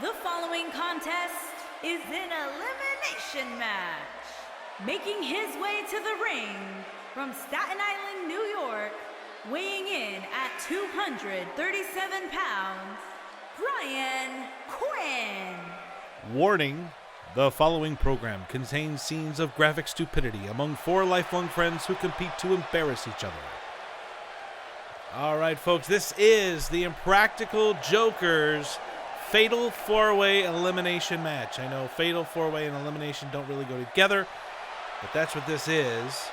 The following contest is an elimination match. Making his way to the ring from Staten Island, New York, weighing in at 237 pounds, Brian Quinn. Warning, the following program contains scenes of graphic stupidity among four lifelong friends who compete to embarrass each other. All right, folks, this is the Impractical Jokers Fatal 4-Way Elimination Match. I know Fatal 4-Way and Elimination don't really go together, but that's what this is.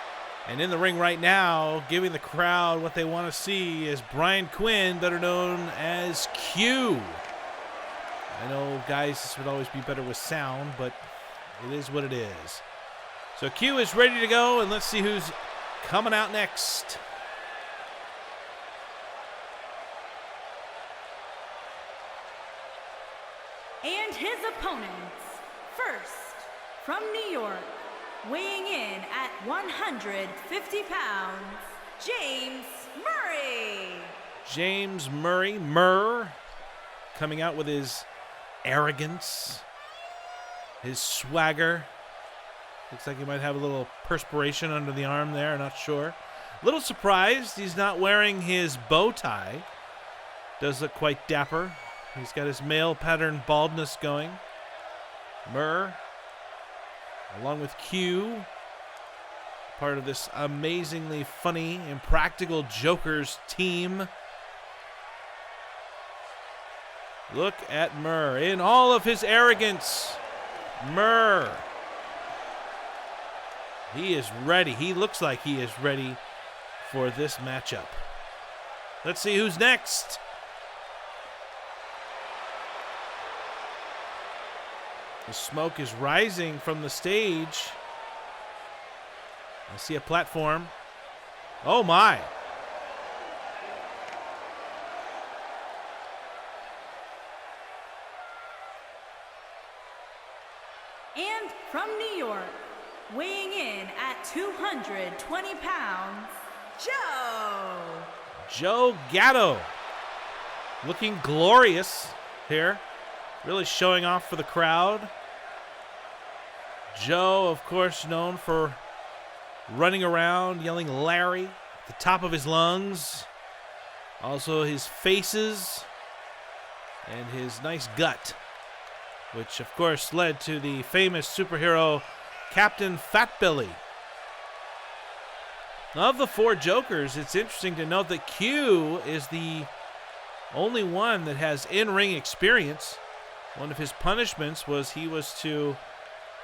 And in the ring right now, giving the crowd what they want to see, is Brian Quinn, better known as Q. I know, guys, this would always be better with sound, but it is what it is. So Q is ready to go, and let's see who's coming out next. And his opponents, first, from New York, weighing in at 150 pounds, James Murray. James Murray, Murr, coming out with his arrogance, his swagger. Looks like he might have a little perspiration under the arm there, not sure. A little surprised he's not wearing his bow tie. Does look quite dapper. He's got his male pattern baldness going. Murr, along with Q, part of this amazingly funny Impractical Jokers team. Look at Murr in all of his arrogance. Murr. He is ready. He looks like he is ready for this matchup. Let's see who's next. The smoke is rising from the stage. I see a platform. Oh my. And from New York, weighing in at 220 pounds, Joe Gatto. Looking glorious here. Really showing off for the crowd. Joe, of course, known for running around, yelling Larry at the top of his lungs. Also his faces and his nice gut, which, of course, led to the famous superhero Captain Fatbelly. Of the four Jokers, it's interesting to note that Q is the only one that has in-ring experience. One of his punishments was he was to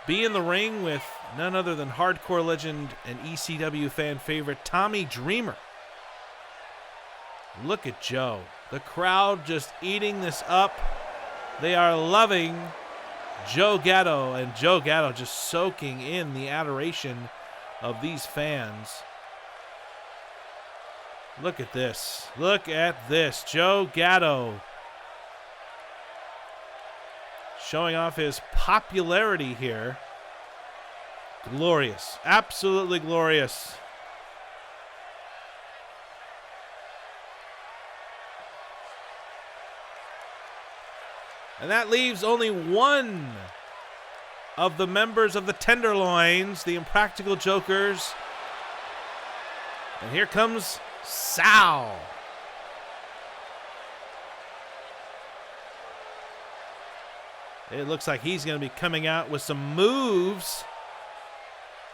be in the ring with none other than hardcore legend and ECW fan favorite Tommy Dreamer. Look at Joe. The crowd just eating this up. They are loving Joe Gatto, and Joe Gatto just soaking in the adoration of these fans. Look at this. Look at this. Joe Gatto showing off his popularity here. Glorious. Absolutely glorious. And that leaves only one of the members of the Tenderloins, the Impractical Jokers. And here comes Sal. It looks like he's going to be coming out with some moves.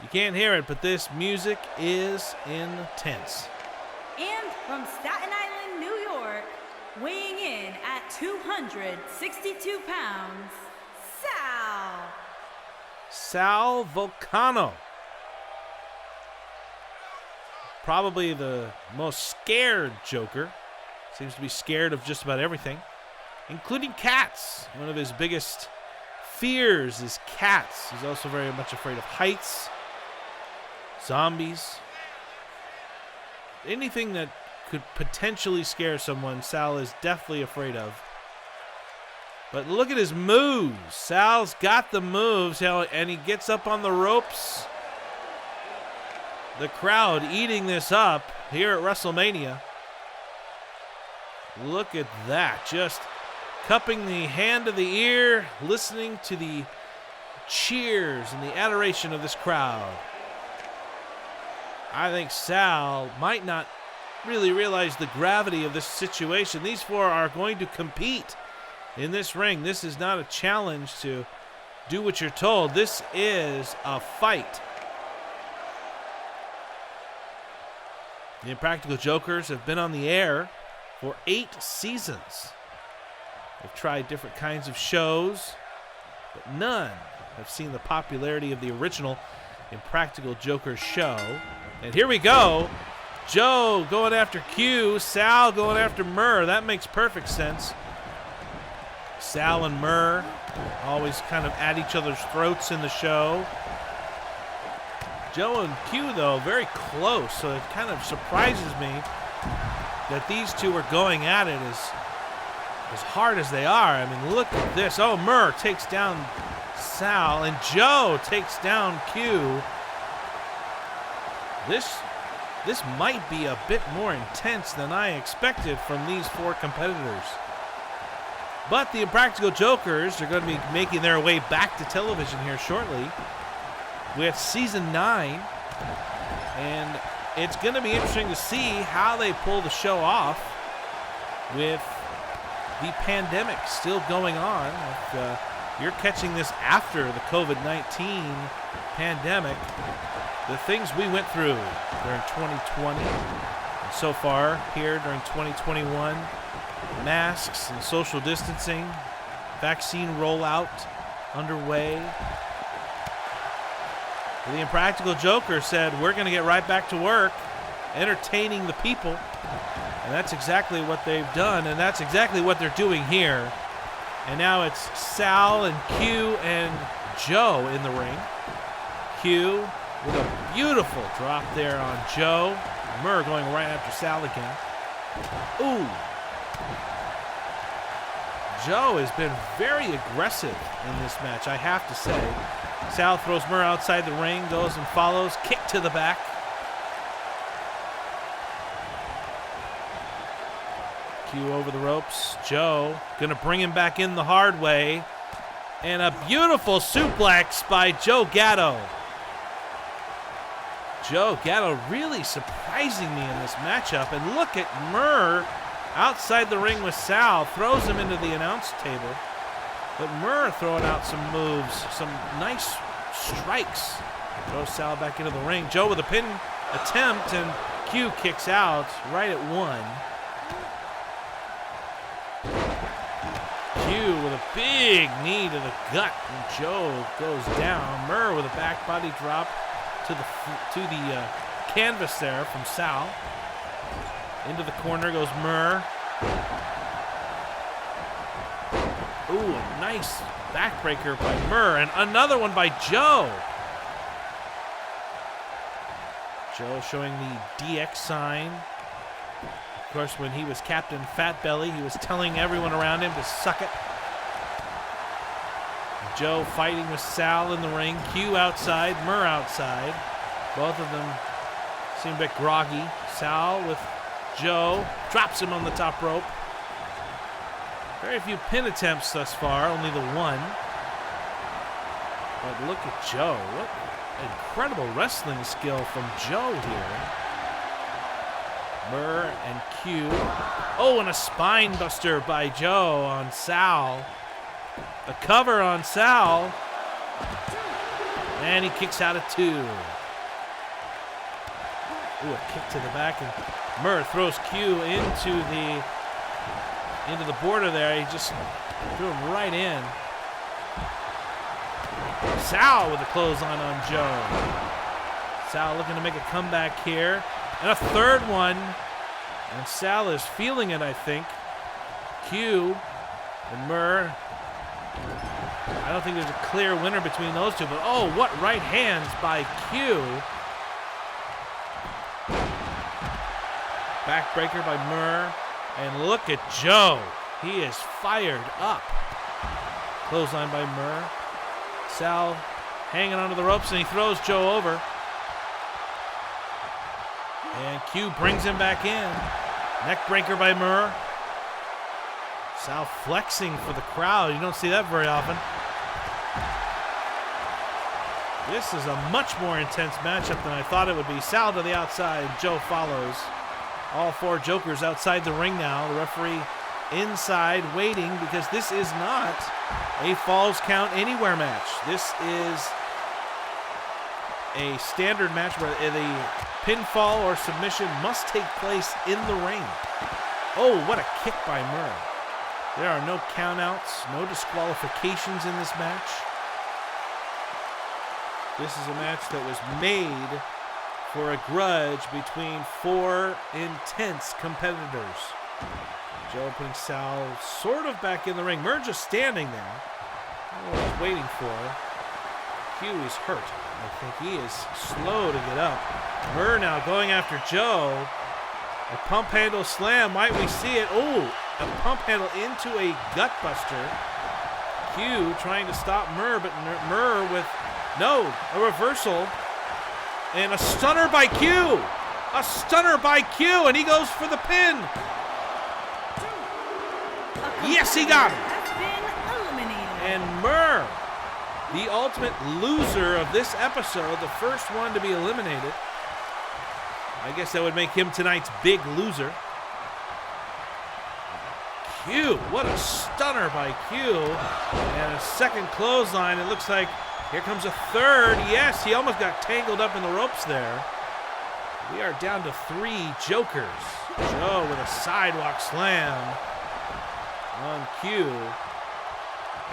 You can't hear it, but this music is intense. And from Staten Island, New York, weighing in at 262 pounds, Sal Vulcano. Probably the most scared Joker. Seems to be scared of just about everything, including cats. One of his biggest fears is cats. He's also very much afraid of heights, zombies. Anything that could potentially scare someone, Sal is definitely afraid of. But look at his moves. Sal's got the moves, and he gets up on the ropes. The crowd eating this up here at Wrestlemania. Look at that. Just cupping the hand to the ear, listening to the cheers and the adoration of this crowd. I think Sal might not really realize the gravity of this situation. These four are going to compete in this ring. This is not a challenge to do what you're told. This is a fight. The Impractical Jokers have been on the air for 8 seasons. They've tried different kinds of shows, but none have seen the popularity of the original Impractical Jokers show. And here we go. Joe going after Q, Sal going after Murr. That makes perfect sense. Sal and Murr always kind of at each other's throats in the show. Joe and Q, though, very close, so it kind of surprises me that these two are going at it as hard as they are. I mean, look at this. Oh, Murr takes down Sal, and Joe takes down Q. This might be a bit more intense than I expected from these 4 competitors. But the Impractical Jokers are going to be making their way back to television here shortly with season 9. And it's going to be interesting to see how they pull the show off with the pandemic still going on. If you're catching this after the COVID-19 pandemic, the things we went through during 2020 and so far here during 2021, masks and social distancing, vaccine rollout underway. The Impractical Joker said, we're going to get right back to work entertaining the people. And that's exactly what they've done, and that's exactly what they're doing here. And now it's Sal and Q and Joe in the ring. Q with a beautiful drop there on Joe. Murr going right after Sal again. Ooh. Joe has been very aggressive in this match, I have to say. Sal throws Murr outside the ring, goes and follows, kick to the back. Q over the ropes. Joe gonna bring him back in the hard way. And a beautiful suplex by Joe Gatto. Joe Gatto really surprising me in this matchup. And look at Murr outside the ring with Sal. Throws him into the announce table. But Murr throwing out some moves, some nice strikes. Throws Sal back into the ring. Joe with a pin attempt, and Q kicks out right at 1. Q with a big knee to the gut, and Joe goes down. Murr with a back body drop to the canvas there from Sal. Into the corner goes Murr. Ooh, a nice backbreaker by Murr, and another one by Joe. Joe showing the DX sign. Of course, when he was Captain Fat Belly, he was telling everyone around him to suck it. Joe fighting with Sal in the ring. Q outside, Murr outside. Both of them seem a bit groggy. Sal with Joe. Drops him on the top rope. Very few pin attempts thus far, only the one. But look at Joe. What incredible wrestling skill from Joe here. Murr and Q. Oh, and a spine buster by Joe on Sal. A cover on Sal. And he kicks out at 2. Ooh, a kick to the back, and Murr throws Q into the border there. He just threw him right in. Sal with a clothesline on Joe. Sal looking to make a comeback here. And a third one. And Sal is feeling it, I think. Q and Murr. I don't think there's a clear winner between those two, but oh, what right hands by Q. Backbreaker by Murr. And look at Joe. He is fired up. Clothesline by Murr. Sal hanging onto the ropes, and he throws Joe over. And Q brings him back in. Neckbreaker by Murr. Sal flexing for the crowd. You don't see that very often. This is a much more intense matchup than I thought it would be. Sal to the outside. Joe follows. All four Jokers outside the ring now. The referee inside waiting because this is not a Falls Count Anywhere match. This is a standard match where the pinfall or submission must take place in the ring. Oh, what a kick by Murr. There are no countouts, no disqualifications in this match. This is a match that was made for a grudge between four intense competitors. Joe putting Sal sort of back in the ring. Murr just standing there. He's waiting for Q is hurt. I think he is slow to get up. Murr now going after Joe. A pump handle slam. Might we see it? Oh, a pump handle into a gut buster. Q trying to stop Murr, but Murr with a reversal. And a stunner by Q. A stunner by Q, and he goes for the pin. Yes, he got him. And Murr, the ultimate loser of this episode, the first one to be eliminated. I guess that would make him tonight's big loser. Q, what a stunner by Q. And a second clothesline. It looks like here comes a third. Yes, he almost got tangled up in the ropes there. We are down to 3 Jokers. Joe with a sidewalk slam on Q.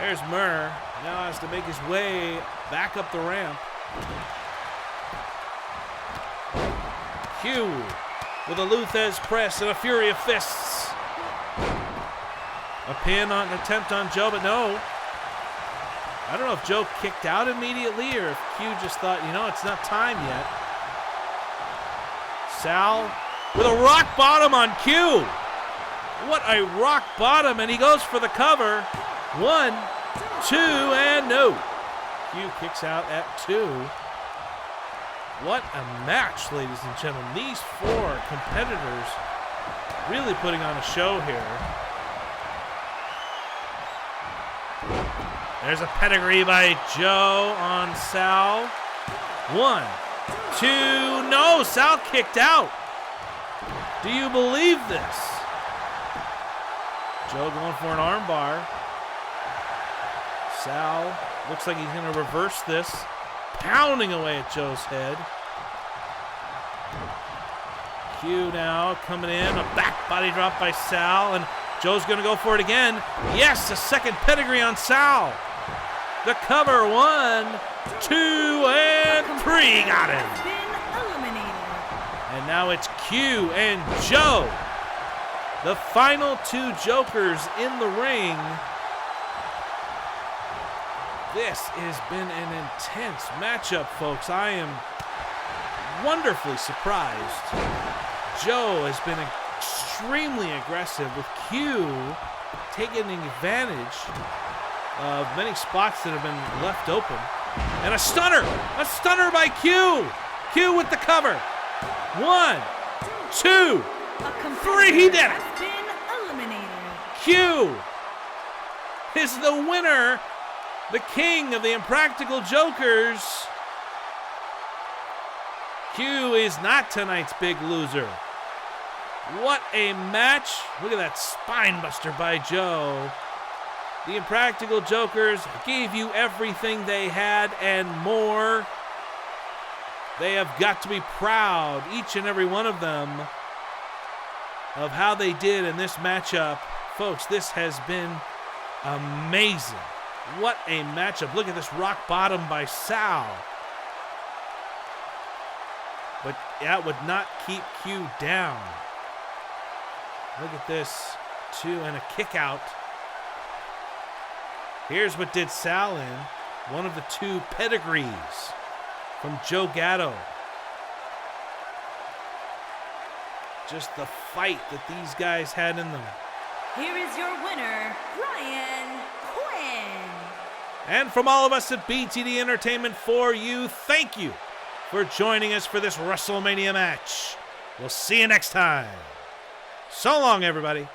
There's Murr. Now has to make his way back up the ramp. Q with a Luthez press and a fury of fists. A pin on an attempt on Joe, but no. I don't know if Joe kicked out immediately or if Q just thought, it's not time yet. Sal with a rock bottom on Q. What a rock bottom, and he goes for the cover. 1, 2, and no. Q kicks out at 2. What a match, ladies and gentlemen. These 4 competitors really putting on a show here. There's a pedigree by Joe on Sal. 1, 2, no, Sal kicked out. Do you believe this? Joe going for an armbar. Sal looks like he's going to reverse this. Pounding away at Joe's head. Q now coming in. A back body drop by Sal. And Joe's going to go for it again. Yes, a second pedigree on Sal. The cover. 1, 2, and 3. Got him. And now it's Q and Joe. The final 2 Jokers in the ring. This has been an intense matchup, folks. I am wonderfully surprised. Joe has been extremely aggressive with Q taking advantage of many spots that have been left open. And a stunner by Q. Q with the cover. 1, 2, 3, he did it. Q is the winner. The king of the Impractical Jokers. Q is not tonight's big loser. What a match. Look at that spine buster by Joe. The Impractical Jokers gave you everything they had and more. They have got to be proud, each and every one of them, of how they did in this matchup. Folks, this has been amazing. What a matchup. Look at this rock bottom by Sal. But that would not keep Q down. Look at this. 2 and a kick out. Here's what did Sal in. One of the 2 pedigrees from Joe Gatto. Just the fight that these guys had in them. Here is your winner, Brian Quinn. And from all of us at BTD Entertainment for you, thank you for joining us for this WrestleMania match. We'll see you next time. So long, everybody.